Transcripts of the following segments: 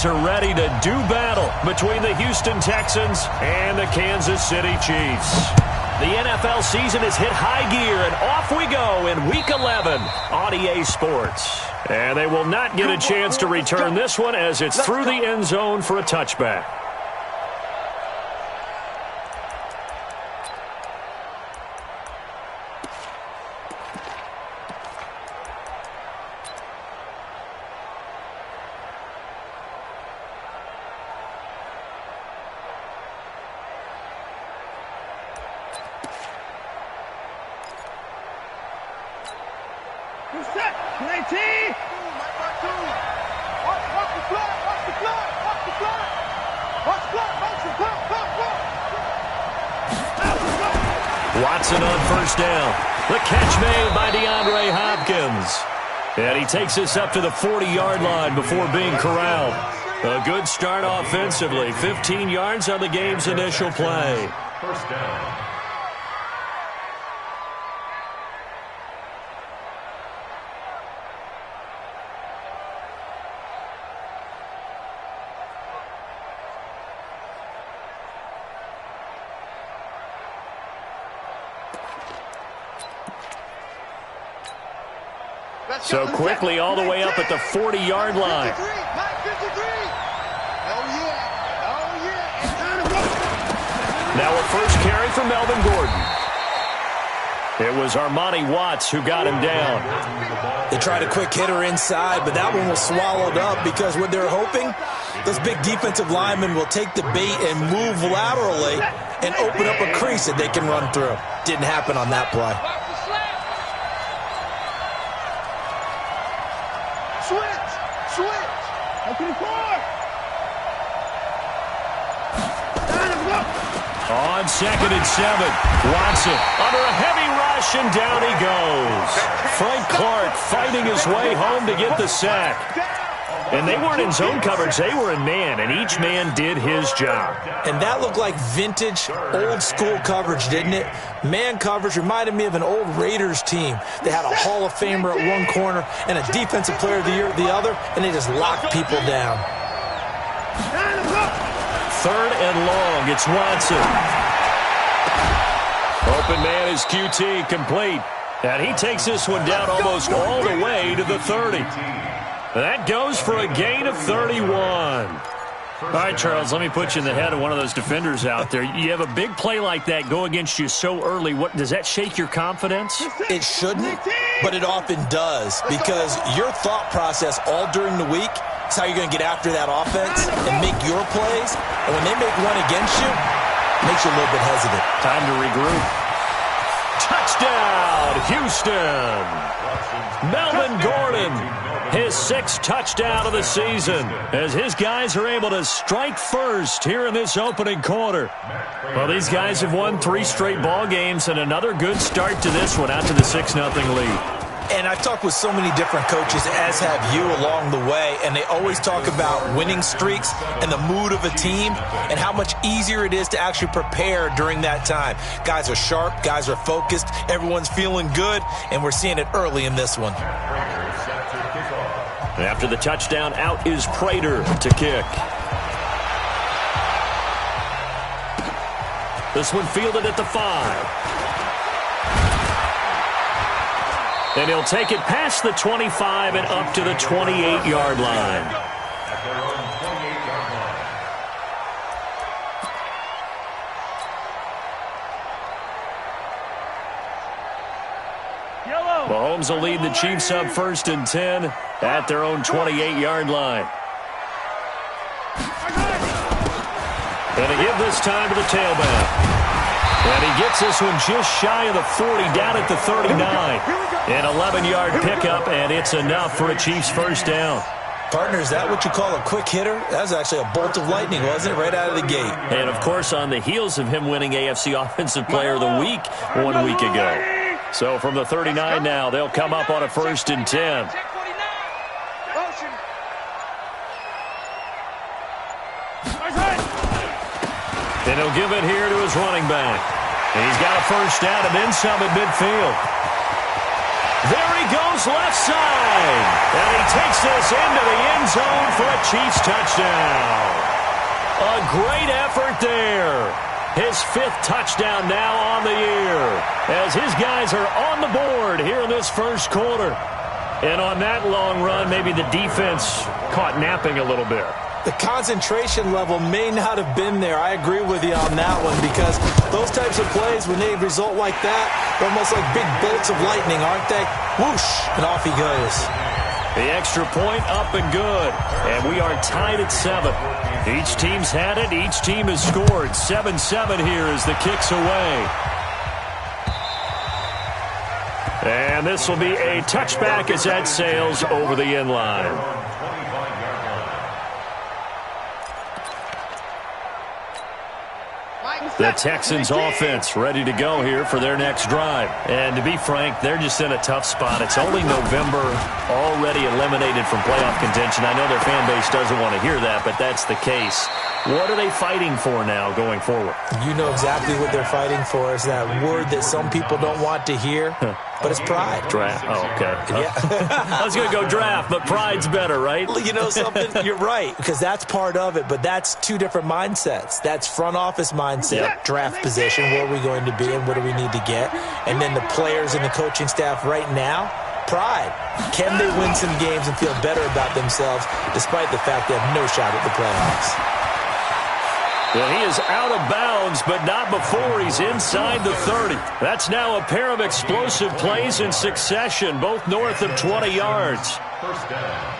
Are ready to do battle between the Houston Texans and the Kansas City Chiefs. The NFL season has hit high gear, and off we go in Week 11 on EA Sports. And they will not get a chance to return this one as it's through the end zone for a touchback. Watson on first down. The catch made by DeAndre Hopkins. And he takes us up to the 40-yard line before being corralled. A good start offensively. 15 yards on the game's initial play. First down. So quickly all the way up at the 40-yard line. Now a first carry for Melvin Gordon. It was Armani Watts who got him down. They tried a quick hitter inside, but that one was swallowed up because what they're hoping, those big defensive linemen will take the bait and move laterally and open up a crease that they can run through. Didn't happen on that play. On 2nd and 7, Watson under a heavy rush, and down he goes. Frank Clark fighting his way home to get the sack. And they weren't in zone coverage, they were in man, and each man did his job. And that looked like vintage, old-school coverage, didn't it? Man coverage reminded me of an old Raiders team. They had a Hall of Famer at one corner and a Defensive Player of the Year at the other, and they just locked people down. 3rd and long, it's Watson. Open man is QT, complete. And he takes this one down almost all the way to the 30. That goes for a gain of 31. All right, Charles, let me put you in the head of one of those defenders out there. You have a big play like that go against you so early. What does that shake your confidence? It shouldn't, but it often does, because your thought process all during the week is how you're going to get after that offense and make your plays. And when they make one against you, it makes you a little bit hesitant. Time to regroup. Touchdown, Houston. Melvin Gordon, his 6th touchdown of the season, as his guys are able to strike first here in this opening quarter. Well, these guys have won 3 straight ball games, and another good start to this one out to the 6-0 lead. And I've talked with so many different coaches, as have you, along the way, and they always talk about winning streaks and the mood of a team and how much easier it is to actually prepare during that time. Guys are sharp, guys are focused, everyone's feeling good, and we're seeing it early in this one. After the touchdown, out is Prater to kick. This one fielded at the 5. And he'll take it past the 25 and up to the 28-yard line. Mahomes will lead the Chiefs up 1st and 10 at their own 28-yard line. And a give this time to the tailback. And he gets this one just shy of the 40, down at the 39. An 11-yard pickup, and it's enough for a Chiefs first down. Partner, is that what you call a quick hitter? That was actually a bolt of lightning, wasn't it? Right out of the gate. And, of course, on the heels of him winning AFC Offensive Player of the Week 1 week ago. So from the 39 now, they'll come up on a 1st and 10. And he'll give it here to his running back. And he's got a first down and then some at midfield. There he goes left side. And he takes this into the end zone for a Chiefs touchdown. A great effort there. His 5th touchdown now on the year, as his guys are on the board here in this first quarter. And on that long run, maybe the defense caught napping a little bit. The concentration level may not have been there. I agree with you on that one, because those types of plays, when they result like that, they're almost like big bolts of lightning, aren't they? Whoosh, and off he goes. The extra point up and good, and we are tied at 7. Each team's had it. Each team has scored. 7-7 here as the kick's away. And this will be a touchback as that sails over the end line. The Texans offense ready to go here for their next drive. And to be frank, they're just in a tough spot. It's only November, already eliminated from playoff contention. I know their fan base doesn't want to hear that, but that's the case. What are they fighting for now going forward? You know exactly what they're fighting for. Is that word that some people don't want to hear, but it's pride. Draft. Oh, okay. Yeah. I was going to go draft, but pride's better, right? You know something? You're right, because that's part of it, but that's two different mindsets. That's front office mindset, draft position, where are we going to be and what do we need to get? And then the players and the coaching staff right now, pride. Can they win some games and feel better about themselves despite the fact they have no shot at the playoffs? Well, he is out of bounds, but not before he's inside the 30. That's now a pair of explosive plays in succession, both north of 20 yards. First down.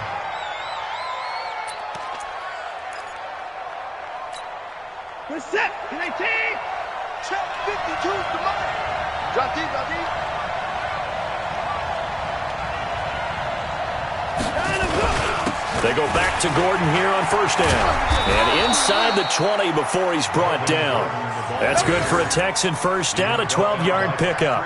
We're set. 19. Check 52. Come on. Drop deep, drop deep. They go back to Gordon here on first down. And inside the 20 before he's brought down. That's good for a Texan first down, a 12-yard pickup.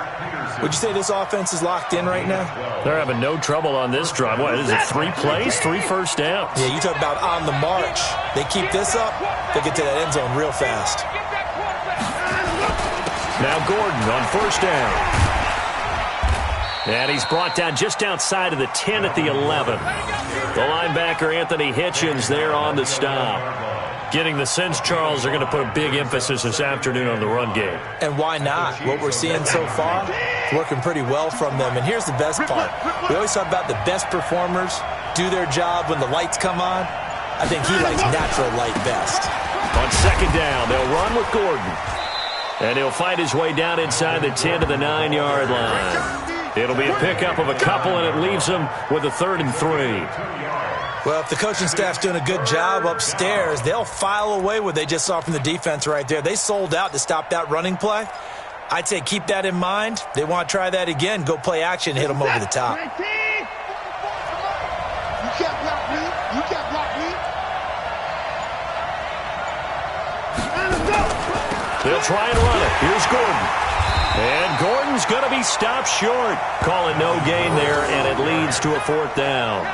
Would you say this offense is locked in right now? They're having no trouble on this drive. What, is it 3 plays, 3 first downs? Yeah, you talk about on the march. They keep this up, they get to that end zone real fast. Now Gordon on first down. And he's brought down just outside of the 10 at the 11. The linebacker, Anthony Hitchens, there on the stop. Getting the sense, Charles, are going to put a big emphasis this afternoon on the run game. And why not? What we're seeing so far, it's working pretty well from them. And here's the best part. We always talk about the best performers do their job when the lights come on. I think he likes natural light best. On second down, they'll run with Gordon. And he'll find his way down inside the 10 to the 9-yard line. It'll be a pickup of a couple, and it leaves them with a 3rd and 3. Well, if the coaching staff's doing a good job upstairs, they'll file away what they just saw from the defense right there. They sold out to stop that running play. I'd say keep that in mind. They want to try that again. Go play action, hit them over the top. You can't block me. You can't block me. They'll try and run it. Here's Gordon. And Gordon's going to be stopped short. Call it no gain there, and it leads to a 4th down.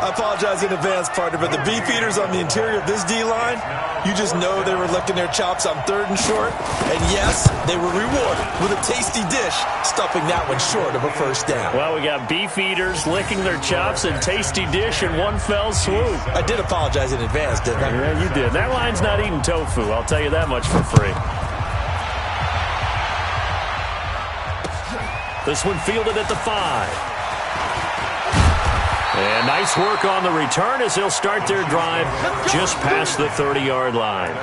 I apologize in advance, partner, but the beefeaters on the interior of this D-line, you just know they were licking their chops on 3rd and short. And yes, they were rewarded with a tasty dish, stuffing that one short of a 1st down. Well, we got beefeaters licking their chops and tasty dish in one fell swoop. I did apologize in advance, didn't I? Yeah, you did. That line's not eating tofu, I'll tell you that much for free. This one fielded at the 5. And nice work on the return as they'll start their drive just past the 30-yard line.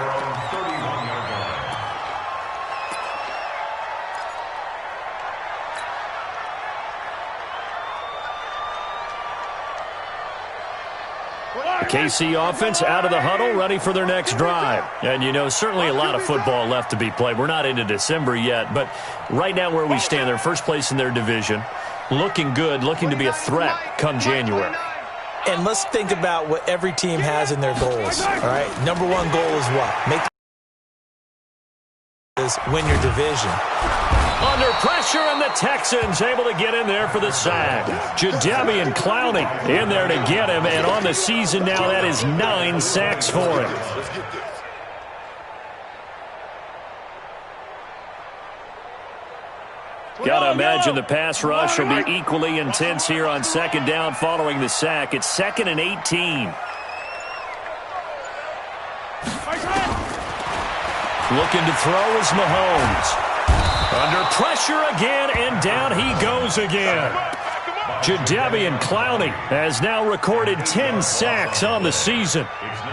KC offense out of the huddle, ready for their next drive. And, you know, certainly a lot of football left to be played. We're not into December yet, but right now where we stand, they're first place in their division, looking good, looking to be a threat come January. And let's think about what every team has in their goals, all right? Number 1 goal is what? Win your division. Under pressure, and the Texans able to get in there for the sack. Jadeveon Clowney in there to get him, and on the season now, that is 9 sacks for him. Got to imagine the pass rush will be equally intense here on second down following the sack. It's 2nd and 18. Looking to throw is Mahomes. Under pressure again, and down he goes again. Jadeveon Clowney has now recorded 10 sacks on the season.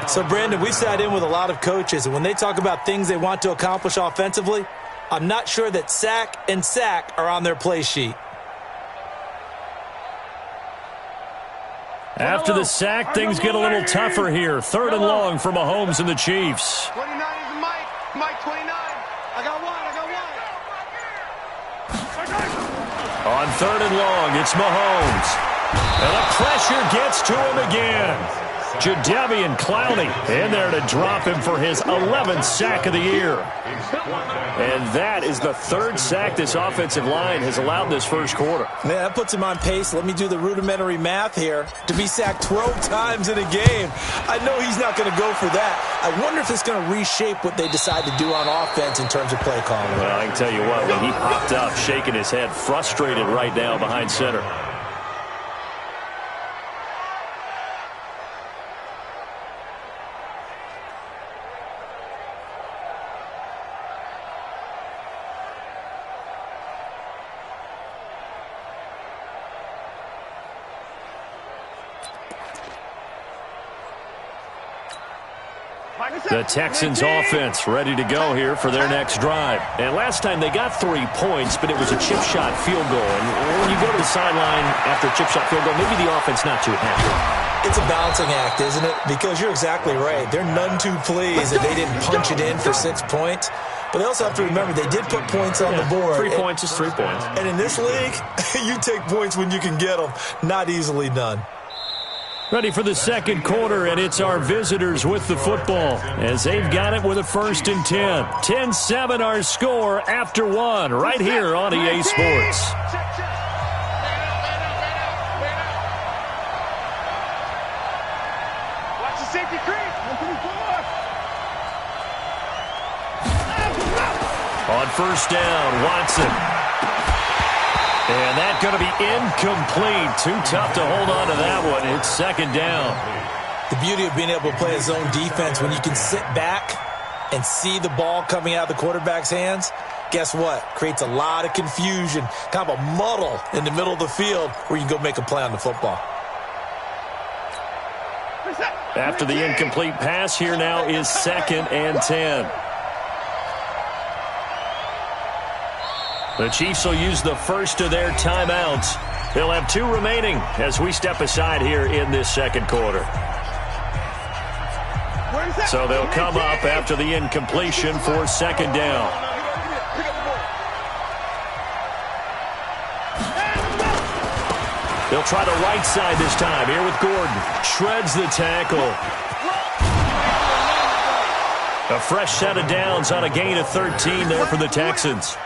So, Brandon, we've sat in with a lot of coaches, and when they talk about things they want to accomplish offensively, I'm not sure that sack and sack are on their play sheet. After the sack, things get a little tougher here. 3rd and long for Mahomes and the Chiefs. 29 is Mike. Mike 29. I got one. On 3rd and long, it's Mahomes. And the pressure gets to him again. Jadeveon Clowney in there to drop him for his 11th sack of the year. And that is the 3rd sack this offensive line has allowed this first quarter. Man, that puts him on pace. Let me do the rudimentary math here. To be sacked 12 times in a game, I know he's not going to go for that. I wonder if it's going to reshape what they decide to do on offense in terms of play calling. Well, I can tell you what, when he popped up, shaking his head, frustrated right now behind center. The Texans offense ready to go here for their next drive. And last time they got 3 points, but it was a chip shot field goal. And when you go to the sideline after a chip shot field goal, maybe the offense not too happy. It's a balancing act, isn't it? Because you're exactly right. They're none too pleased that they didn't punch it in for 6 points. But they also have to remember they did put points on the board. 3 points is 3 points. And in this league, you take points when you can get them. Not easily done. Ready for the second quarter, and it's our visitors with the football as they've got it with a 1st and 10. 10-7 our score after 1 right here on EA Sports. Watch the safety creep. 124. On 1st down, Watson. And that's going to be incomplete. Too tough to hold on to that one. It's 2nd down. The beauty of being able to play a zone defense when you can sit back and see the ball coming out of the quarterback's hands, guess what? Creates a lot of confusion, kind of a muddle in the middle of the field where you can go make a play on the football. After the incomplete pass, here now is 2nd and 10. The Chiefs will use the first of their timeouts. They'll have 2 remaining as we step aside here in this second quarter. So they'll come up after the incompletion for 2nd down. They'll try the right side this time here with Gordon. Shreds the tackle. A fresh set of downs on a gain of 13 there for the Texans.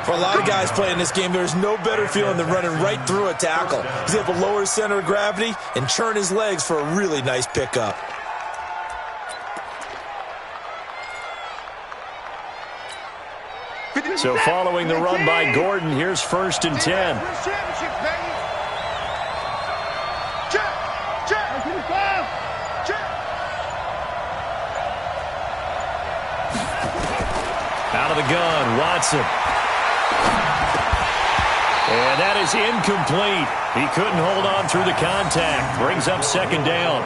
For a lot of guys playing this game, there's no better feeling than running right through a tackle. He's able to lower his center of gravity and churn his legs for a really nice pickup. So following the run by Gordon, here's 1st and 10. Out of the gun, Watson. And that is incomplete. He couldn't hold on through the contact. Brings up 2nd down.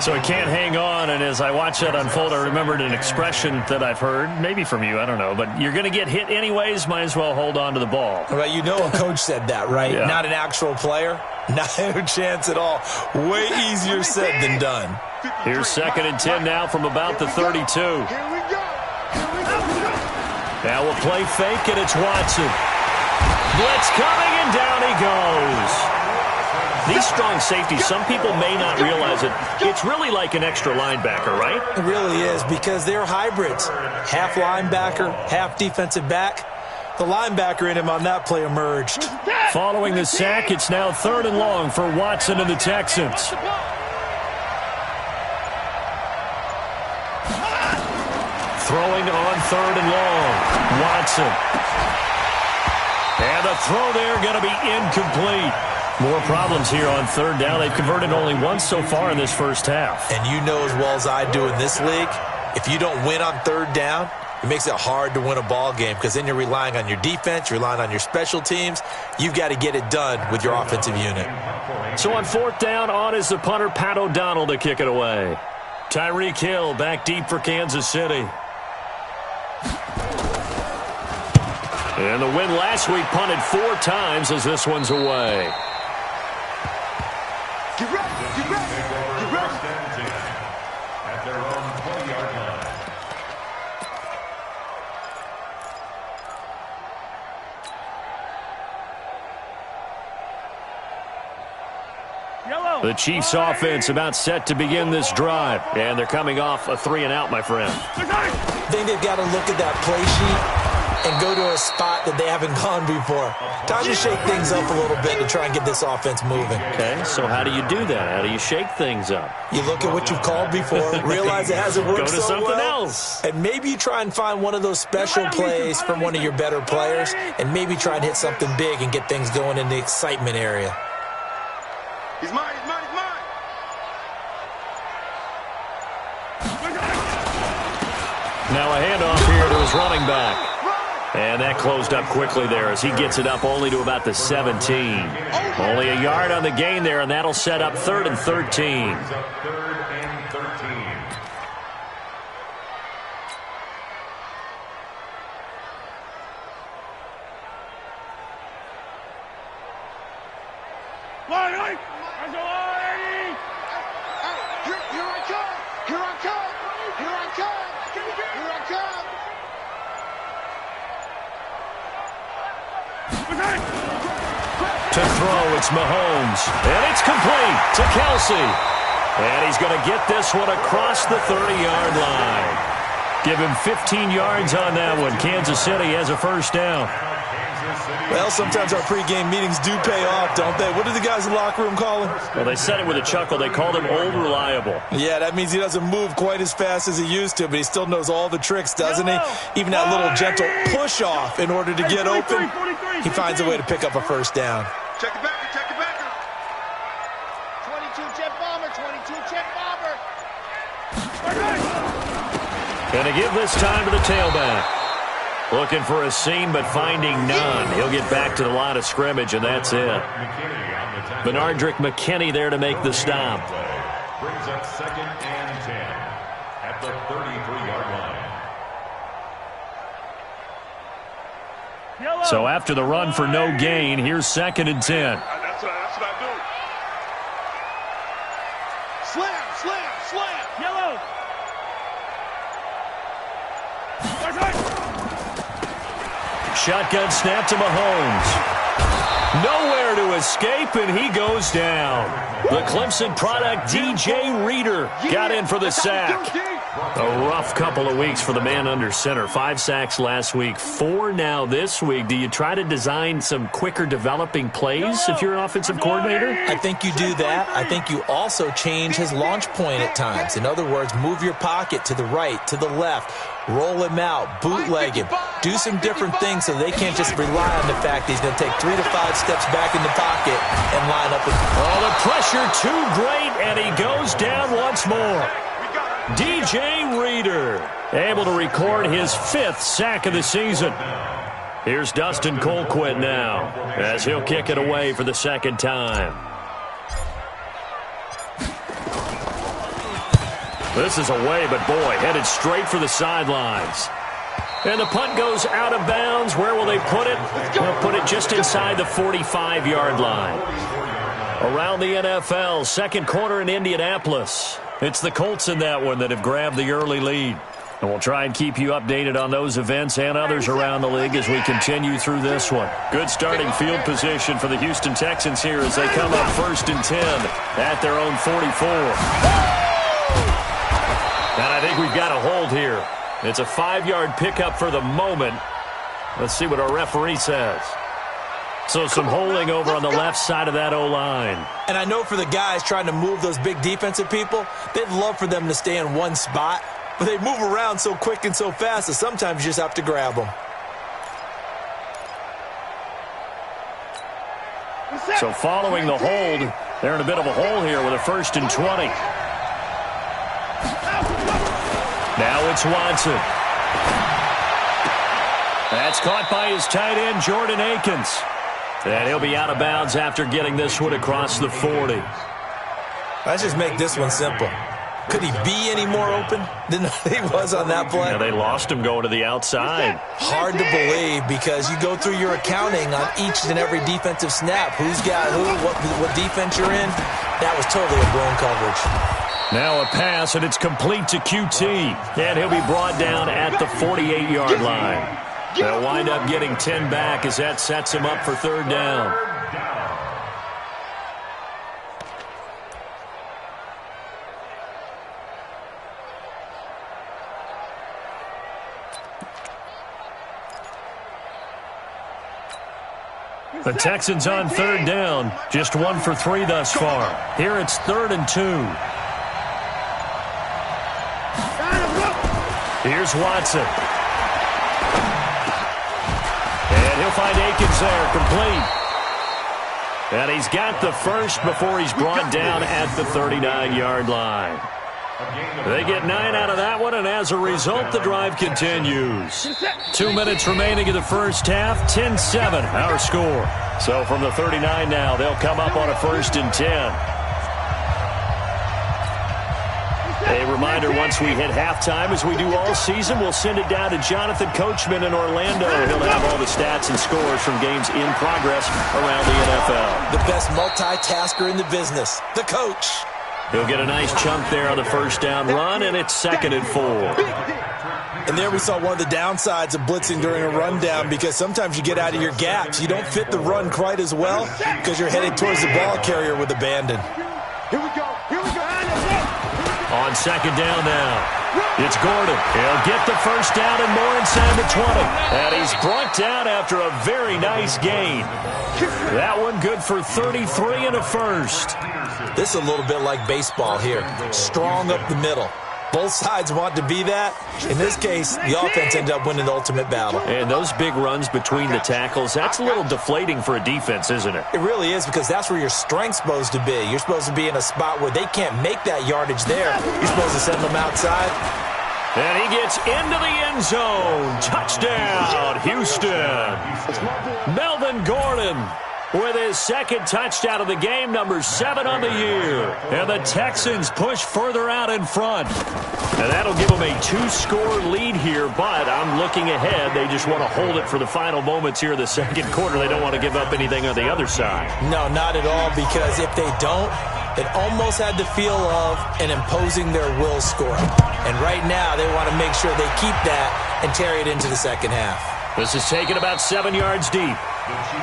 So he can't hang on, and as I watch that unfold, I remembered an expression that I've heard, maybe from you, I don't know, but you're going to get hit anyways, might as well hold on to the ball. Right, you know a coach said that, right? Yeah. Not an actual player. Not a chance at all. Way easier said than done. Here's 2nd and 10 now from about the 32. Now we'll play fake, and it's Watson. Blitz coming, and down he goes. These strong safeties, some people may not realize it. It's really like an extra linebacker, right? It really is, because they're hybrids. Half linebacker, half defensive back. The linebacker in him on that play emerged. Following the sack, it's now 3rd and long for Watson and the Texans. Throwing on 3rd and long. Watson. And the throw there going to be incomplete. More problems here on third down. They've converted only once so far in this first half. And you know as well as I do in this league, if you don't win on third down, it makes it hard to win a ball game because then you're relying on your defense, you're relying on your special teams. You've got to get it done with your offensive unit. So on fourth down, on is the punter, Pat O'Donnell, to kick it away. Tyreek Hill back deep for Kansas City. And the win last week punted 4 times as this one's away. Get ready, get ready, get ready. At their own 20-yard line. The Chiefs offense about set to begin this drive. And they're coming off a 3-and-out, my friend. I think they've got to look at that play sheet and go to a spot that they haven't gone before. Time to shake things up a little bit to try and get this offense moving. Okay, so how do you do that? How do you shake things up? You look at what you've called before, realize it hasn't worked Go to so something well, else. and maybe you try and find one of those special plays from one of your better players, and maybe try and hit something big and get things going in the excitement area. He's mine, he's mine, he's mine. Now a handoff here to his running back. And that closed up quickly there as he gets it up only to about the 17. Only a yard on the gain there, and that'll set up 3rd and 13. Third and 13. Here I come, here I come, here I come, here I come. To throw, it's Mahomes. And it's complete to Kelsey. And he's going to get this one across the 30-yard line. Give him 15 yards on that one. Kansas City has a first down. Well, sometimes our pregame meetings do pay off, don't they? What do the guys in the locker room call him? Well, they said it with a chuckle. They called him Old Reliable. Yeah, that means he doesn't move quite as fast as he used to, but he still knows all the tricks, doesn't he? Even that little gentle push-off in order to get open, he finds a way to pick up a first down. Check the backer, check the backer. 22 jet bomber, 22 jet bomber. Going to give this time to the tailback. Looking for a seam, but finding none. He'll get back to the line of scrimmage, and that's it. Benardrick McKinney there to make the stop. Brings up 2nd and 10 at the 33-yard line. So after the run for no gain, here's 2nd and 10. That's what I do. Slam, slam, slam. Yellow. Shotgun snap to Mahomes. Nowhere to escape, and he goes down. The Clemson product, DJ Reader, got in for the sack. A rough couple of weeks for the man under center. 5 sacks last week, 4 now this week. Do you try to design some quicker developing plays if you're an offensive coordinator? I think you do that. I think you also change his launch point at times. In other words, move your pocket to the right, to the left, roll him out, bootleg him. Do some different things so they can't just rely on the fact that he's going to take 3 to 5 steps back in the pocket and line up. Oh, the pressure too great, and he goes down once more. DJ Reader able to record his 5th sack of the season. Here's Dustin Colquitt now as he'll kick it away for the 2nd time. This is away, but boy, headed straight for the sidelines. And the punt goes out of bounds. Where will they put it? They'll put it just inside the 45-yard line. Around the NFL, 2nd quarter in Indianapolis. It's the Colts in that one that have grabbed the early lead. And we'll try and keep you updated on those events and others around the league as we continue through this one. Good starting field position for the Houston Texans here as they come up 1st and 10 at their own 44. And I think we've got a hold here. It's a 5-yard pickup for the moment. Let's see what our referee says. So some holding over on the left side of that O-line. And I know for the guys trying to move those big defensive people, they'd love for them to stay in one spot. But they move around so quick and so fast that sometimes you just have to grab them. So following the hold, they're in a bit of a hole here with a 1st and 20. Now it's Watson. That's caught by his tight end, Jordan Akins. And he'll be out of bounds after getting this one across the 40. Let's just make this one simple. Could he be any more open than he was on that play? Yeah, they lost him going to the outside. Hard to believe because you go through your accounting on each and every defensive snap. Who's got who, what defense you're in. That was totally a blown coverage. Now a pass, and it's complete to QT. And he'll be brought down at the 48-yard line. They'll wind up getting 10 back as that sets him up for 3rd down. The Texans on 3rd down. Just 1 for 3 thus far. Here it's 3rd and 2. Here's Watson. And he'll find Akins there, complete. And he's got the first before he's brought down at the 39-yard line. They get 9 out of that one, and as a result, the drive continues. 2 minutes remaining in the first half, 10-7, our score. So from the 39 now, they'll come up on a 1st and 10. A reminder, once we hit halftime, as we do all season, we'll send it down to Jonathan Coachman in Orlando. He'll have all the stats and scores from games in progress around the NFL. The best multitasker in the business, the coach. He'll get a nice chunk there on the 1st down run, and it's 2nd and 4. And there we saw one of the downsides of blitzing during a rundown because sometimes you get out of your gaps. You don't fit the run quite as well because you're headed towards the ball carrier with abandon. Here we go. Here we go. On 2nd down now, it's Gordon. He'll get the 1st down and more inside the 20. And he's brought down after a very nice gain. That one good for 33 and a 1st. This is a little bit like baseball here. Strong up the middle. Both sides want to be that. In this case, the offense ended up winning the ultimate battle. And those big runs between the tackles, that's a little deflating for a defense, isn't it? It really is because that's where your strength's supposed to be. You're supposed to be in a spot where they can't make that yardage there. You're supposed to send them outside. And he gets into the end zone. Touchdown, Houston. Melvin Gordon with his 2nd touchdown of the game, number 7 on the year. And the Texans push further out in front. And that'll give them a 2-score lead here, but I'm looking ahead. They just want to hold it for the final moments here in the 2nd quarter. They don't want to give up anything on the other side. No, not at all, because if they don't, it almost had the feel of an imposing their will score. And right now, they want to make sure they keep that and carry it into the 2nd half. This is taken about 7 yards deep.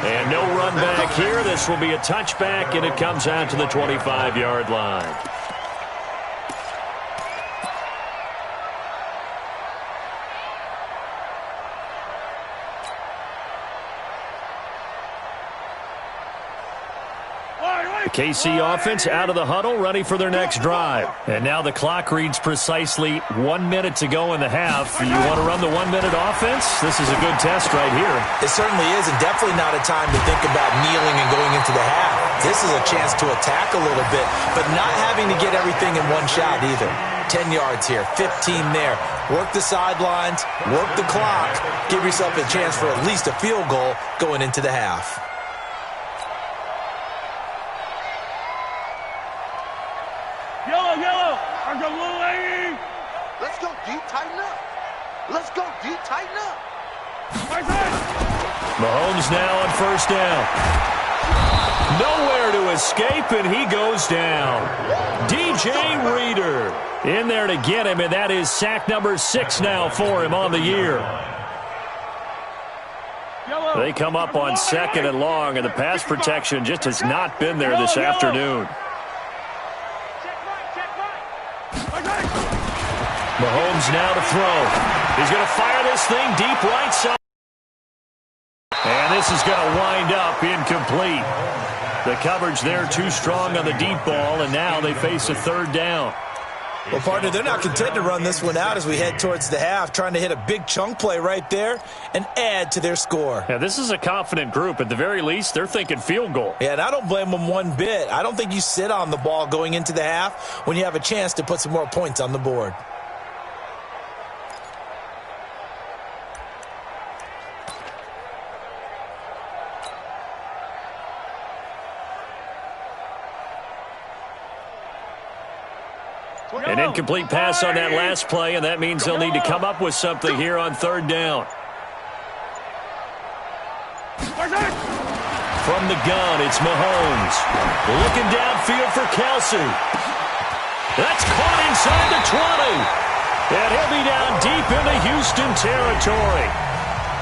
And no run back here. This will be a touchback, and it comes out to the 25-yard line. The KC offense out of the huddle, ready for their next drive. And now the clock reads precisely 1 minute to go in the half. You want to run the 1-minute offense? This is a good test right here. It certainly is, and definitely not a time to think about kneeling and going into the half. This is a chance to attack a little bit, but not having to get everything in one shot either. 10 yards here, 15 there. Work the sidelines, work the clock. Give yourself a chance for at least a field goal going into the half. Yellow. Our little lady. Let's go deep, tighten up. Let's go deep, tighten up. Mahomes now on 1st down. Nowhere to escape, and he goes down. DJ Reader in there to get him, and that is sack number 6 now for him on the year. They come up on 2nd and long, and the pass protection just has not been there this afternoon. Mahomes now to throw. He's going to fire this thing deep right side. And this is going to wind up incomplete. The coverage there too strong on the deep ball, and now they face a 3rd down. Well, partner, they're not content to run this one out as we head towards the half, trying to hit a big chunk play right there and add to their score. Yeah, this is a confident group. At the very least, they're thinking field goal. Yeah, and I don't blame them one bit. I don't think you sit on the ball going into the half when you have a chance to put some more points on the board. An incomplete pass on that last play, and that means they'll need to come up with something here on third down. From the gun, it's Mahomes. Looking downfield for Kelsey. That's caught inside the 20. And he'll be down deep into Houston territory.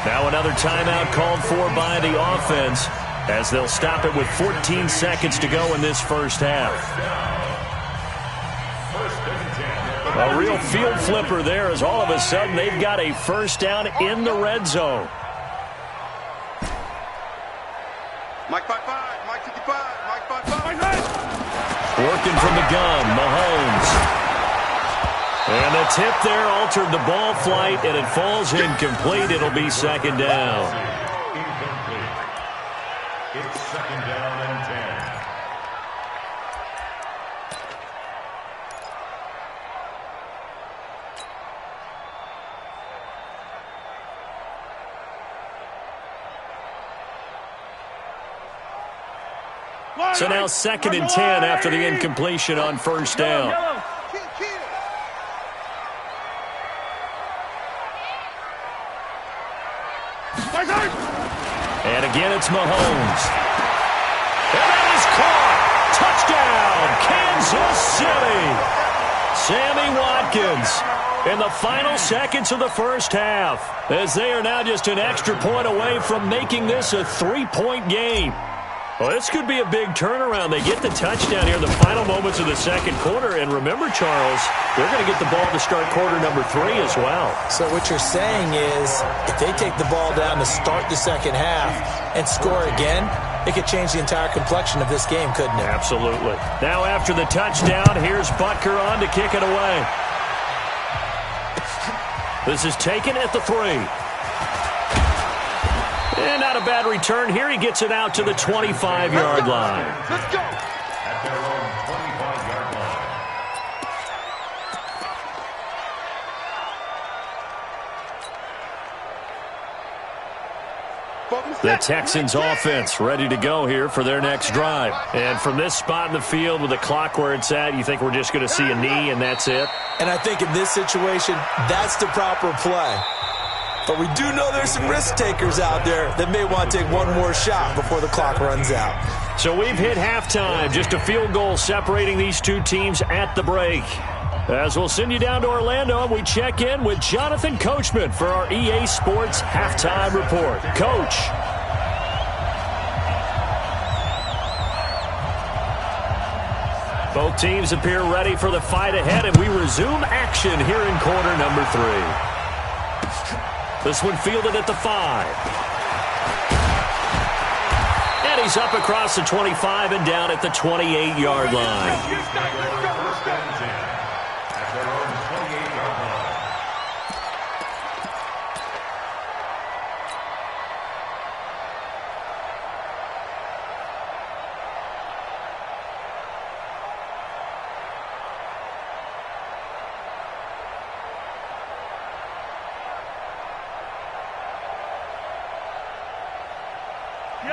Now another timeout called for by the offense as they'll stop it with 14 seconds to go in this first half. A real field flipper there as all of a sudden they've got a first down in the red zone. Mike 5-5, Mike 55, Mike 5-5. Working from the gun, Mahomes. And the tip there altered the ball flight, and it falls incomplete. It'll be second down. Incomplete. It's second down and 10. So now second and 10 after the incompletion on first down. And again, it's Mahomes. And that is caught. Touchdown, Kansas City. Sammy Watkins in the final seconds of the first half, as they are now just an extra point away from making this a 3-point game. Well, this could be a big turnaround. They get the touchdown here in the final moments of the second quarter. And remember, Charles, they're going to get the ball to start quarter number 3 as well. So what you're saying is if they take the ball down to start the second half and score again, it could change the entire complexion of this game, couldn't it? Absolutely. Now after the touchdown, here's Butker on to kick it away. This is taken at the 3. And not a bad return here. He gets it out to the 25-yard line. Let's go. At their own 25-yard line. The Texans offense ready to go here for their next drive. And from this spot in the field with the clock where it's at, you think we're just going to see a knee and that's it? And I think in this situation, that's the proper play. But we do know there's some risk takers out there that may want to take one more shot before the clock runs out. So we've hit halftime. Just a field goal separating these two teams at the break. As we'll send you down to Orlando, and we check in with Jonathan Coachman for our EA Sports Halftime Report. Coach. Both teams appear ready for the fight ahead, and we resume action here in quarter number 3. This one fielded at the 5. And he's up across the 25 and down at the 28-yard line. At their own 28-yard line.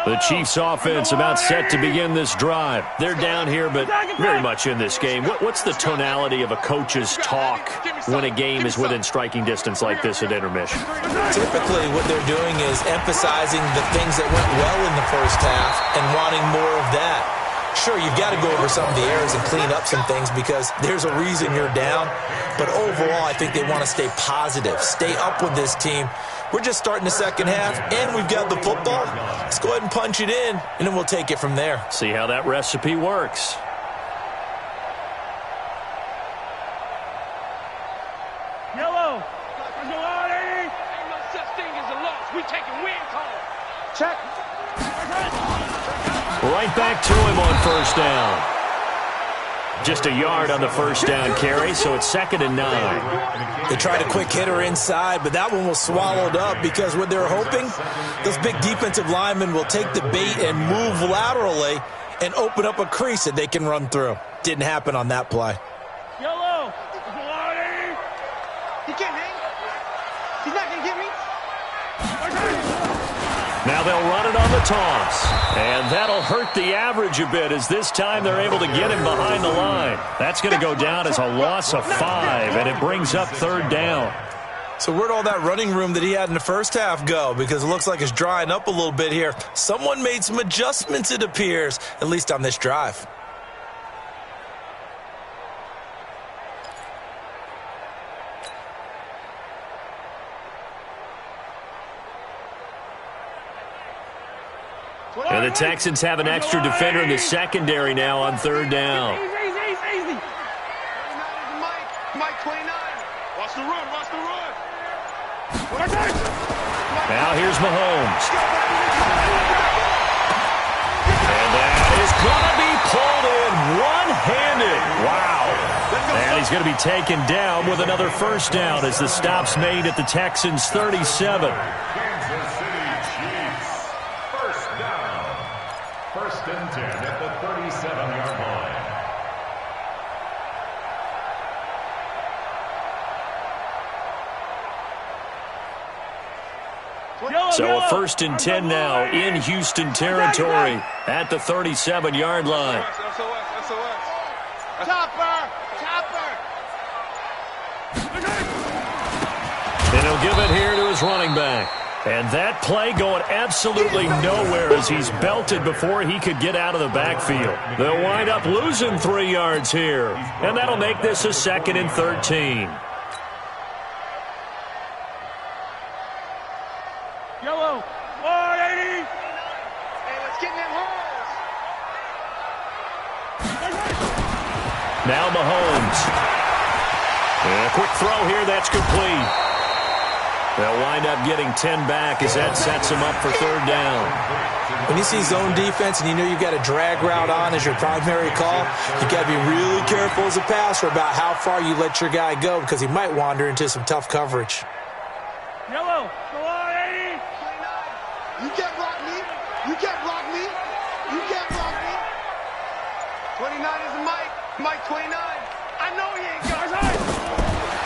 The Chiefs offense about set to begin this drive. They're down here, but very much in this game. What's the tonality of a coach's talk when a game is within striking distance like this at intermission? Typically, what they're doing is emphasizing the things that went well in the first half and wanting more of that. Sure, you've got to go over some of the errors and clean up some things because there's a reason you're down. But overall, I think they want to stay positive, stay up with this team. We're just starting the second half, and we've got the football. Let's go ahead and punch it in, and then we'll take it from there. See how that recipe works. Yellow. There's no out, Ain't no such thing as a loss. We taking win call. Check. Right back to him on first down. Just a yard on the first down carry, so it's 2nd and 9. They tried a quick hitter inside, but that one was swallowed up because what they're hoping, those big defensive linemen will take the bait and move laterally and open up a crease that they can run through. Didn't happen on that play. Yellow. He can't hang. He's not going to get me. Now they'll run it on the toss. And that'll hurt the average a bit as this time they're able to get him behind the line. That's going to go down as a loss of 5, and it brings up 3rd down. So where'd all that running room that he had in the first half go? Because it looks like it's drying up a little bit here. Someone made some adjustments, it appears, at least on this drive. And the Texans have an extra defender in the secondary now on 3rd down. Easy. Mike 29. Watch the run. Now here's Mahomes. And that is going to be pulled in one-handed. Wow. And he's going to be taken down with another first down as the stop's made at the Texans' 37. First and 10 at the 37-yard line. So a 1st and 10 now in Houston territory at the 37-yard line. Chopper. And he'll give it here to his running back. And that play going absolutely nowhere as he's belted before he could get out of the backfield. They'll wind up losing 3 yards here. And that'll make this a 2nd and 13. Yellow. 180. Hey, let's get in them holes. Now Mahomes. And a quick throw here, that's complete. They'll wind up getting 10 back as that sets them up for 3rd down. When you see zone defense and you know you've got a drag route on as your primary call, you've got to be really careful as a passer about how far you let your guy go because he might wander into some tough coverage. Yellow. 180. You can't block me. 29 is Mike. Mike 29. I know he ain't got it.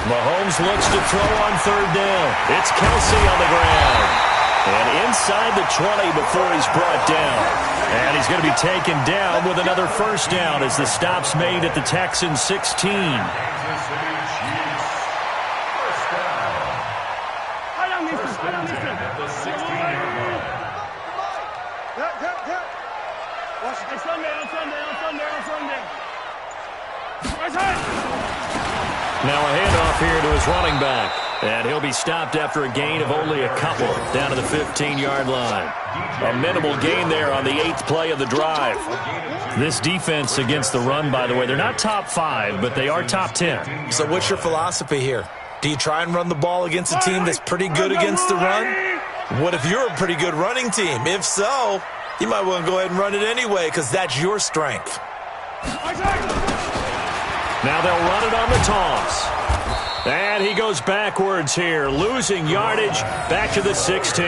Mahomes looks to throw on 3rd down. It's Kelsey on the ground. And inside the 20 before he's brought down. And he's going to be taken down with another first down as the stop's made at the Texans' 16. Now a handoff here to his running back. And he'll be stopped after a gain of only a couple down to the 15-yard line. A minimal gain there on the 8th play of the drive. This defense against the run, by the way, they're not top 5, but they are top 10. So what's your philosophy here? Do you try and run the ball against a team that's pretty good against the run? What if you're a pretty good running team? If so, you might want to go ahead and run it anyway because that's your strength. Now they'll run it on the toss. And he goes backwards here, losing yardage back to the 16.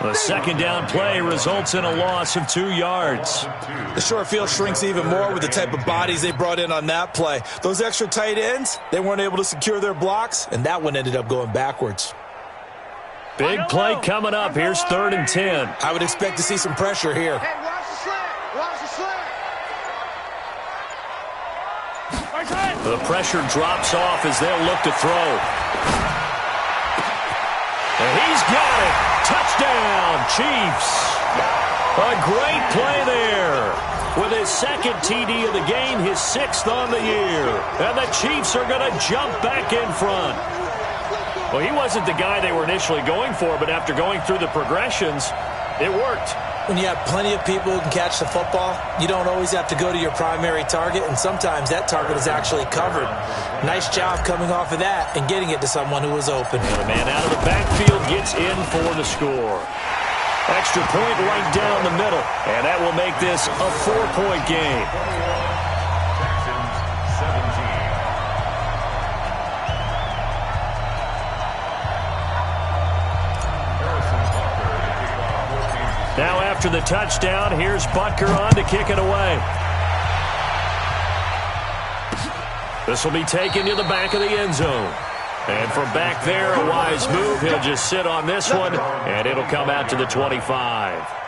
The 2nd down play results in a loss of 2 yards. The short field shrinks even more with the type of bodies they brought in on that play. Those extra tight ends, they weren't able to secure their blocks, and that one ended up going backwards. Big play coming up. Here's 3rd and 10. I would expect to see some pressure here. Hey, watch the slant. The pressure drops off as they'll look to throw. And he's got it. Touchdown, Chiefs. A great play there. With his 2nd TD of the game, his 6th on the year. And the Chiefs are going to jump back in front. Well, he wasn't the guy they were initially going for, but after going through the progressions, it worked. When you have plenty of people who can catch the football, you don't always have to go to your primary target, and sometimes that target is actually covered. Nice job coming off of that and getting it to someone who was open. And the man out of the backfield gets in for the score. Extra point right down the middle, and that will make this a 4-point game. after the touchdown. Here's Butker on to kick it away. This will be taken to the back of the end zone. And from back there, a wise move. He'll just sit on this one, and it'll come out to the 25.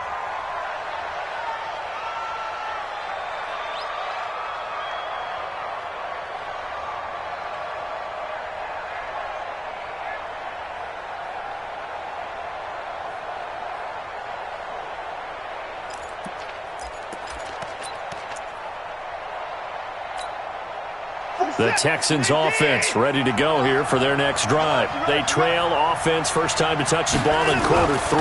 The Texans offense ready to go here for their next drive. They trail offense, first time to touch the ball in quarter 3,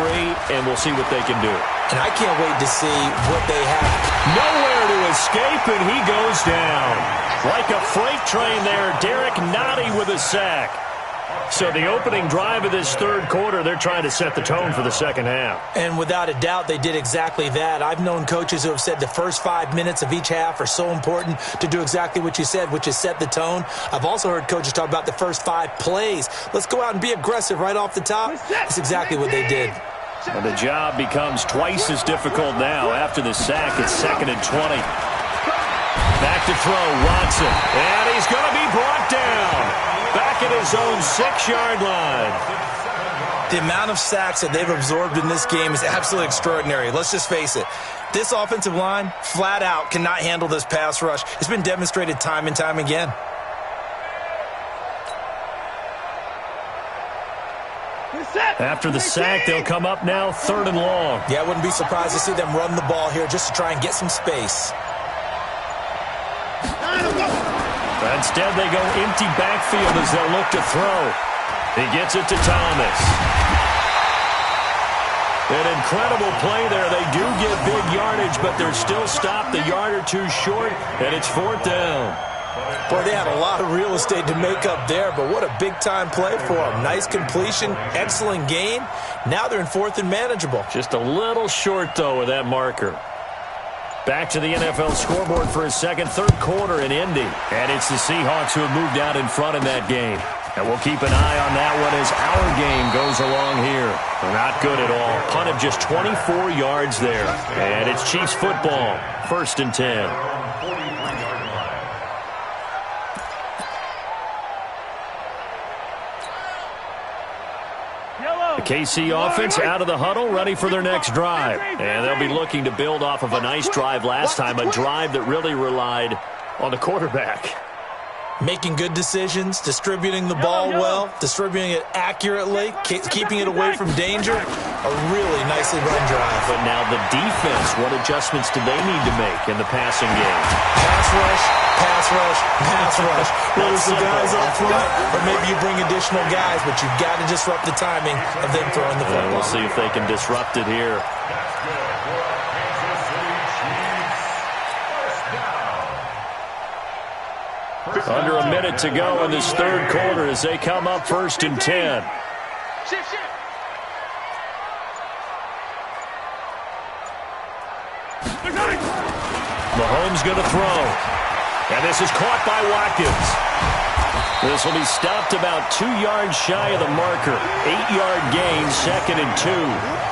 and we'll see what they can do. And I can't wait to see what they have. Nowhere to escape, and he goes down. Like a freight train there, Derek Nottie with a sack. So the opening drive of this third quarter, they're trying to set the tone for the second half. And without a doubt, they did exactly that. I've known coaches who have said the first 5 minutes of each half are so important to do exactly what you said, which is set the tone. I've also heard coaches talk about the first 5 plays. Let's go out and be aggressive right off the top. That's exactly what they did. And the job becomes twice as difficult now. After the sack, it's 2nd and 20. Back to throw, Watson. And he's going to be brought down. Back at his own 6-yard line. The amount of sacks that they've absorbed in this game is absolutely extraordinary. Let's just face it. This offensive line, flat out, cannot handle this pass rush. It's been demonstrated time and time again. After the sack, they'll come up now 3rd and long. Yeah, I wouldn't be surprised to see them run the ball here just to try and get some space. Instead, they go empty backfield as they'll look to throw. He gets it to Thomas. An incredible play there. They do get big yardage, but they're still stopped a yard or two short, and it's 4th down. Boy, they had a lot of real estate to make up there, but what a big-time play for them. Nice completion, excellent gain. Now they're in 4th and manageable. Just a little short, though, with that marker. Back to the NFL scoreboard for his third quarter in Indy. And it's the Seahawks who have moved out in front in that game. And we'll keep an eye on that one as our game goes along here. Not good at all. Punt of just 24 yards there. And it's Chiefs football, 1st and 10. The KC offense out of the huddle, ready for their next drive. And they'll be looking to build off of a nice drive last time, a drive that really relied on the quarterback. Making good decisions, distributing the ball well, distributing it accurately, keeping it away from danger. A really nicely run drive. But now the defense, what adjustments do they need to make in the passing game? Pass rush, pass rush, pass rush. Whether it's the guys up front or maybe you bring additional guys, but you've got to disrupt the timing of them throwing the football. We'll see if they can disrupt it here. Under a minute to go in this third quarter as they come up 1st and 10. Mahomes going to throw. And this is caught by Watkins. This will be stopped about 2 yards shy of the marker. 8-yard gain, 2nd and 2.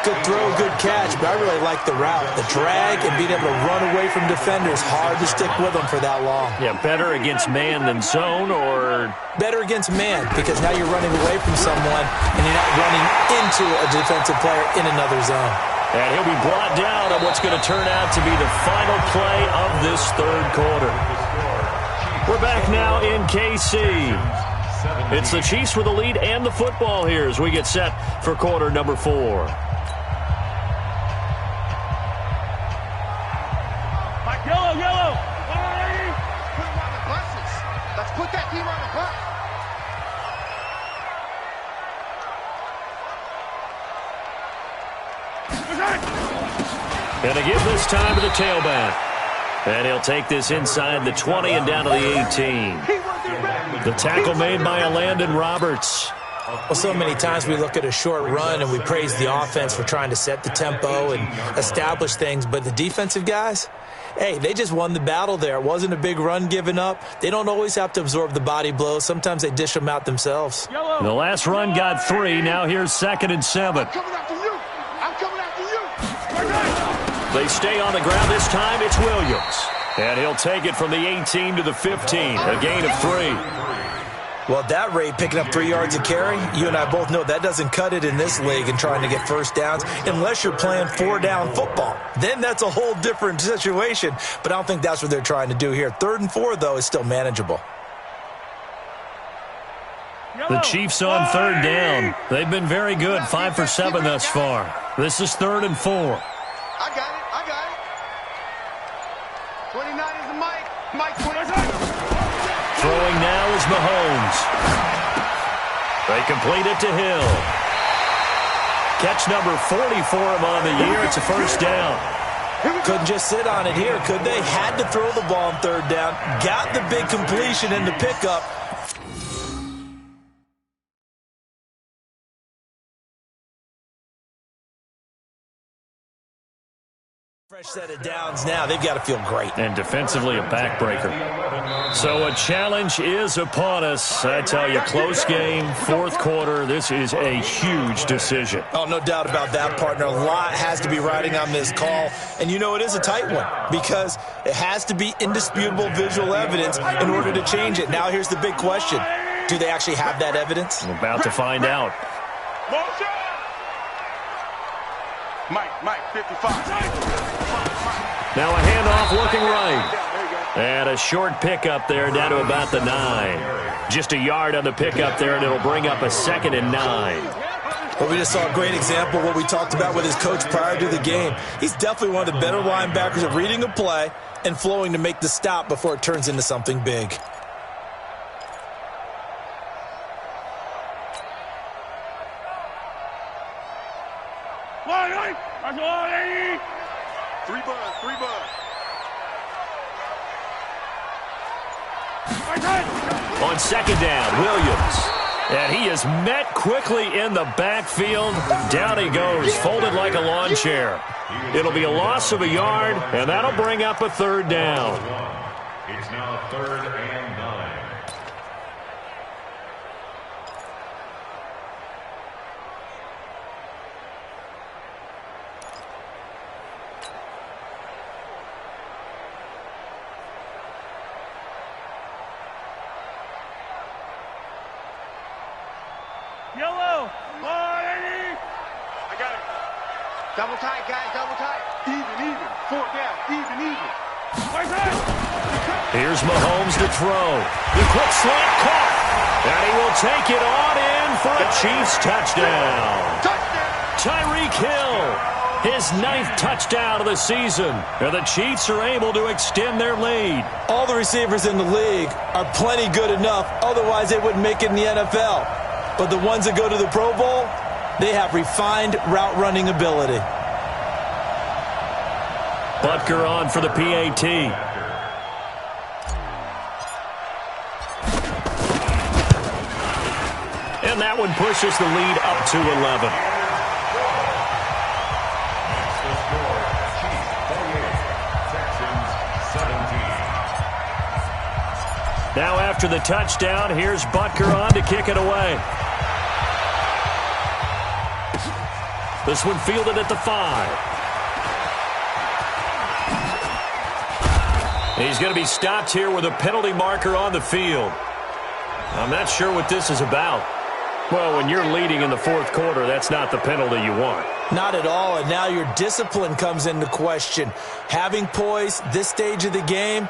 Good throw, good catch, but I really like the route. The drag and being able to run away from defenders, hard to stick with them for that long. Yeah, better against man than zone, or? Better against man, because now you're running away from someone and you're not running into a defensive player in another zone. And he'll be brought down on what's going to turn out to be the final play of this third quarter. We're back now in KC. It's the Chiefs with the lead and the football here as we get set for quarter number 4. Yellow. Put him on the buses. Let's put that team on the bus. And to give this time to the tailback. And he'll take this inside the 20 and down to the 18. The tackle made by Landon Roberts. Well, so many times we look at a short run and we praise the offense for trying to set the tempo and establish things, but the defensive guys, hey, they just won the battle there. It wasn't a big run given up. They don't always have to absorb the body blows. Sometimes they dish them out themselves. The last run got 3. Now here's 2nd and 7. I'm coming after you. I'm coming after you. They stay on the ground. This time it's Williams. And he'll take it from the 18 to the 15, a gain of 3. Well, at that rate, picking up 3 yards a carry, you and I both know that doesn't cut it in this league and trying to get first downs unless you're playing 4-down football. Then that's a whole different situation, but I don't think that's what they're trying to do here. 3rd and 4, though, is still manageable. The Chiefs on 3rd down. They've been very good, 5 for 7 thus far. This is 3rd and 4. I got it. 29 is the Mike. Mike 29. Throwing now is Mahomes. They complete it to Hill. Catch number 40 for him on the year. It's a first down. Couldn't just sit on it here, could they? Had to throw the ball on 3rd down. Got the big completion in the pickup. Fresh set of downs now. They've got to feel great. And defensively a backbreaker. So a challenge is upon us. I tell you, close game, 4th quarter. This is a huge decision. Oh, no doubt about that, partner. A lot has to be riding on this call. And you know it is a tight one because it has to be indisputable visual evidence in order to change it. Now here's the big question. Do they actually have that evidence? We're about to find out. Mike, 55. Now a handoff looking right. And a short pickup there down to about the 9. Just a yard on the pickup there, and it'll bring up a 2nd and 9. Well, we just saw a great example of what we talked about with his coach prior to the game. He's definitely one of the better linebackers at reading a play and flowing to make the stop before it turns into something big. Three bud. On 2nd down, Williams. And he is met quickly in the backfield. Down he goes, folded like a lawn chair. It'll be a loss of a yard, and that'll bring up a 3rd down. It's now 3rd and 9. Yellow. I got it. Double tight, guys. Double tight. Even. 4th down. Even. Here's Mahomes to throw. The quick slant caught. And he will take it on in for a Chiefs touchdown. Tyreek Hill, his 9th touchdown of the season. And the Chiefs are able to extend their lead. All the receivers in the league are plenty good enough. Otherwise, they wouldn't make it in the NFL. But the ones that go to the Pro Bowl, they have refined route running ability. Butker on for the PAT. And that one pushes the lead up to 11. Now after the touchdown, here's Butker on to kick it away. This one fielded at the 5. He's going to be stopped here with a penalty marker on the field. I'm not sure what this is about. Well, when you're leading in the 4th quarter, that's not the penalty you want. Not at all, and now your discipline comes into question. Having poise this stage of the game,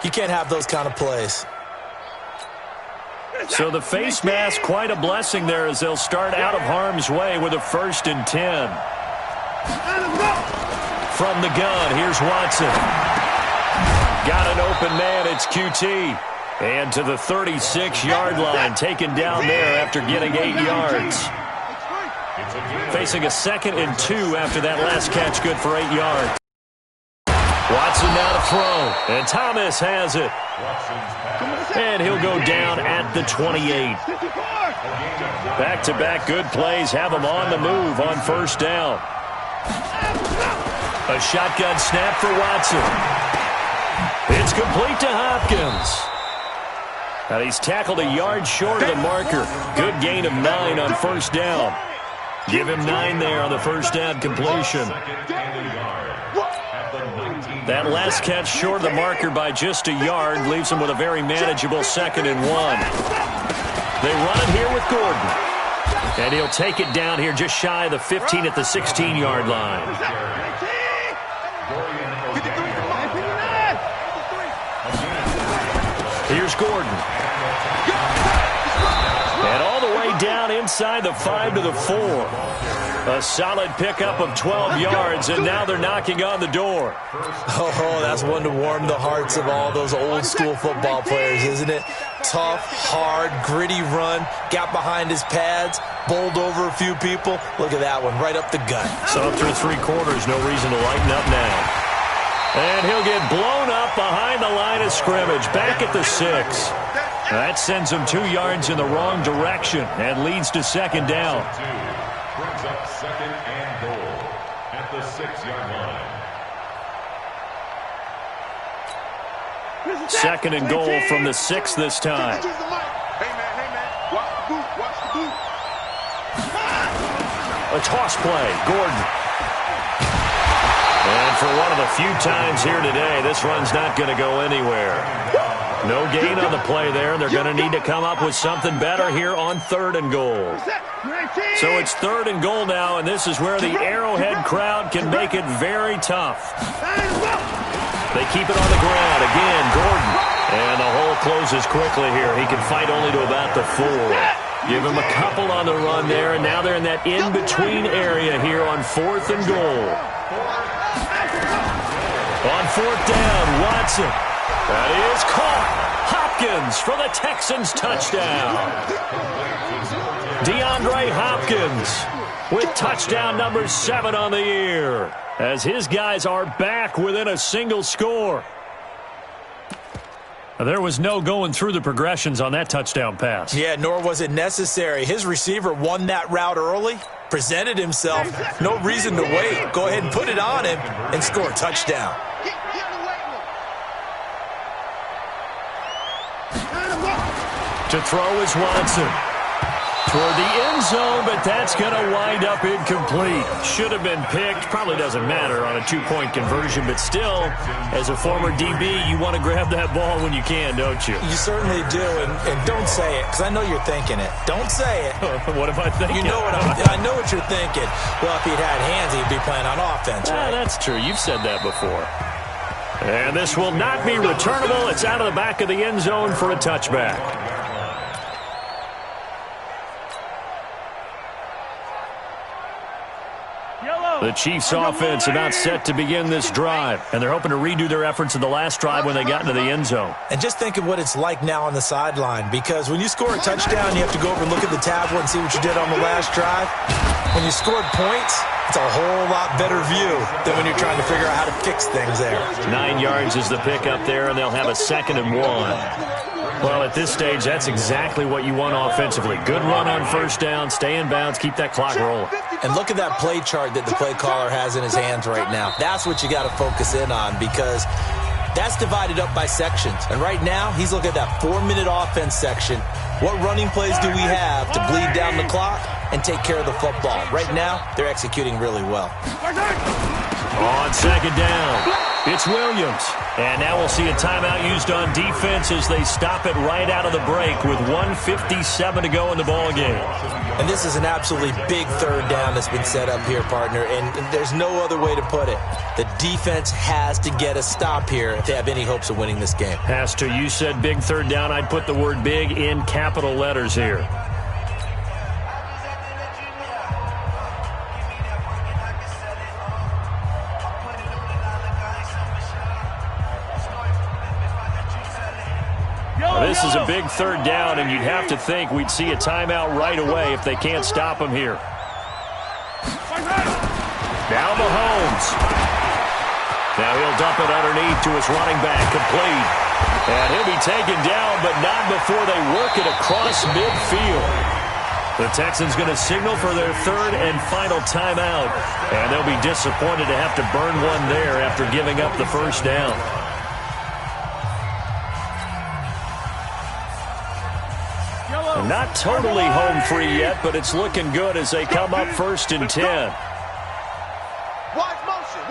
you can't have those kind of plays. So the face mask, quite a blessing there as they'll start out of harm's way with a 1st and 10. From the gun, here's Watson. Got an open man, it's QT. And to the 36-yard line, taken down there after getting 8 yards. Facing a 2nd and 2 after that last catch, good for 8 yards. Watson now to throw, and Thomas has it. And he'll go down at the 28. Back-to-back good plays have him on the move on 1st down. A shotgun snap for Watson. It's complete to Hopkins. And he's tackled a yard short of the marker. Good gain of 9 on 1st down. Give him 9 there on the 1st down completion. That last catch short of the marker by just a yard leaves him with a very manageable 2nd and 1. They run it here with Gordon. And he'll take it down here just shy of the 15 at the 16-yard line. Here's Gordon. And all the way down inside the 5 to the 4. A solid pickup of 12 yards, and now they're knocking on the door. Oh, that's one to warm the hearts of all those old-school football players, isn't it? Tough, hard, gritty run, got behind his pads, bowled over a few people. Look at that one, right up the gut. So through 3 quarters, no reason to lighten up now. And he'll get blown up behind the line of scrimmage, back at the 6. That sends him 2 yards in the wrong direction and leads to 2nd down. Brings up 2nd and goal at the 6-yard line. 2nd and goal from the 6 this time. Hey, man, watch the boot. A toss play, Gordon. And for one of the few times here today, this run's not going to go anywhere. No gain on the play there. They're going to need to come up with something better here on 3rd and goal. So it's 3rd and goal now, and this is where the Arrowhead crowd can make it very tough. They keep it on the ground. Again, Gordon. And the hole closes quickly here. He can fight only to about the 4. Give him a couple on the run there, and now they're in that in-between area here on 4th and goal. On 4th down, Watson. That is caught. Hopkins for the Texans touchdown. DeAndre Hopkins with touchdown number 7 on the year, as his guys are back within a single score. There was no going through the progressions on that touchdown pass. Yeah, nor was it necessary. His receiver won that route early, presented himself. No reason to wait. Go ahead and put it on him and score a touchdown. To throw is Watson. Toward the end zone, but that's going to wind up incomplete. Should have been picked. Probably doesn't matter on a 2-point conversion, but still, as a former DB, you want to grab that ball when you can, don't you? You certainly do, and don't say it, because I know you're thinking it. Don't say it. What am I thinking? You know I know what you're thinking. Well, if he'd had hands, he'd be playing on offense, right? That's true. You've said that before. And this will not be returnable. It's out of the back of the end zone for a touchback. The Chiefs' offense about set to begin this drive, and they're hoping to redo their efforts in the last drive when they got into the end zone. And just think of what it's like now on the sideline, because when you score a touchdown, you have to go over and look at the tablet and see what you did on the last drive. When you scored points, it's a whole lot better view than when you're trying to figure out how to fix things there. 9 yards is the pickup there, and they'll have a 2nd and 1. Well, at this stage, that's exactly what you want offensively. Good run on 1st down, stay in bounds, keep that clock rolling. And look at that play chart that the play caller has in his hands right now. That's what you got to focus in on, because that's divided up by sections. And right now, he's looking at that 4-minute offense section. What running plays do we have to bleed down the clock and take care of the football? Right now, they're executing really well. On 2nd down, it's Williams. And now we'll see a timeout used on defense as they stop it right out of the break with 1:57 to go in the ball game. And this is an absolutely big 3rd down that's been set up here, partner, and there's no other way to put it. The defense has to get a stop here if they have any hopes of winning this game. Has to. You said big 3rd down. I'd put the word big in capital letters here. This is a big 3rd down, and you'd have to think we'd see a timeout right away if they can't stop him here. Now Mahomes. Now he'll dump it underneath to his running back, complete. And he'll be taken down, but not before they work it across midfield. The Texans going to signal for their 3rd and final timeout, and they'll be disappointed to have to burn one there after giving up the 1st down. Not totally home free yet, but it's looking good as they come up 1st and 10. Watch motion.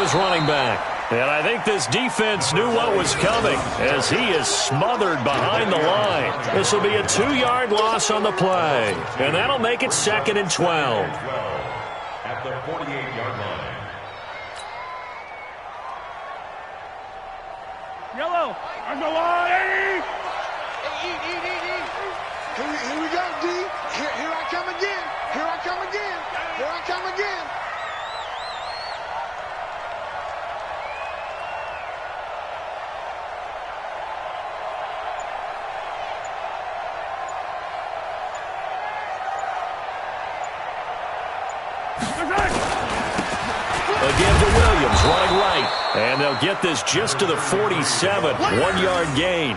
his running back. And I think this defense knew what was coming as he is smothered behind the line. This will be a 2-yard loss on the play. And that'll make it 2nd and 12. At the 48-yard line. Yellow. On the line, Eddie. Here we go, D. Here I come again. Here I come again. Here I come again. Again to Williams, running right. And they'll get this just to the 47. 1-yard gain.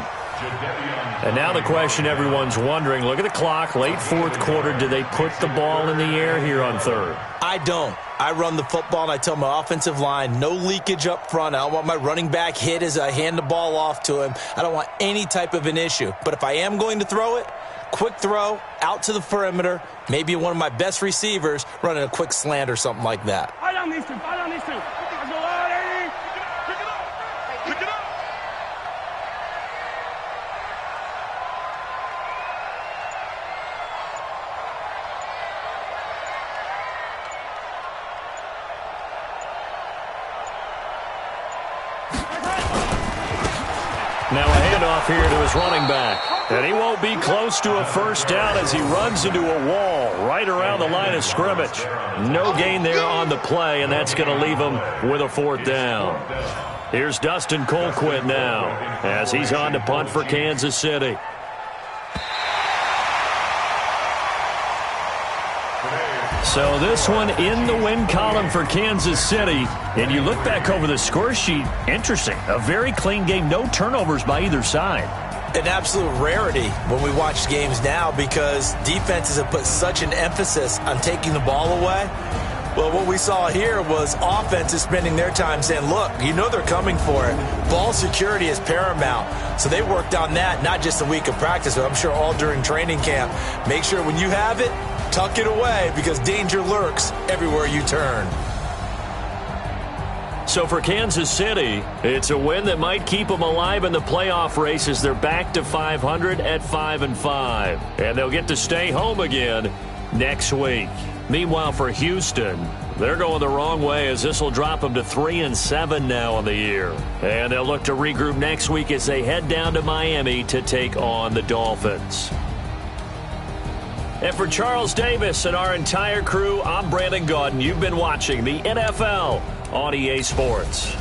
And now the question everyone's wondering, look at the clock, late 4th quarter. Do they put the ball in the air here on 3rd? I don't. I run the football, and I tell my offensive line, no leakage up front. I don't want my running back hit as I hand the ball off to him. I don't want any type of an issue. But if I am going to throw it, quick throw, out to the perimeter, maybe one of my best receivers running a quick slant or something like that. I don't need to. On the line, Eddie. Pick it up. Pick it up. Now a handoff here to his running back. And he won't be close to a first down as he runs into a wall right around the line of scrimmage. No gain there on the play, and that's going to leave him with a 4th down. Here's Dustin Colquitt now as he's on to punt for Kansas City. So this one in the win column for Kansas City. And you look back over the score sheet, interesting. A very clean game, no turnovers by either side. An absolute rarity when we watch games now because defenses have put such an emphasis on taking the ball away. Well, what we saw here was offenses spending their time saying, look, you know they're coming for it. Ball security is paramount. So they worked on that, not just a week of practice, but I'm sure all during training camp. Make sure when you have it, tuck it away because danger lurks everywhere you turn. So for Kansas City, it's a win that might keep them alive in the playoff race as they're back to 500 at 5-5. And they'll get to stay home again next week. Meanwhile, for Houston, they're going the wrong way as this will drop them to 3-7 now on the year. And they'll look to regroup next week as they head down to Miami to take on the Dolphins. And for Charles Davis and our entire crew, I'm Brandon Gaudin. You've been watching the NFL on EA Sports.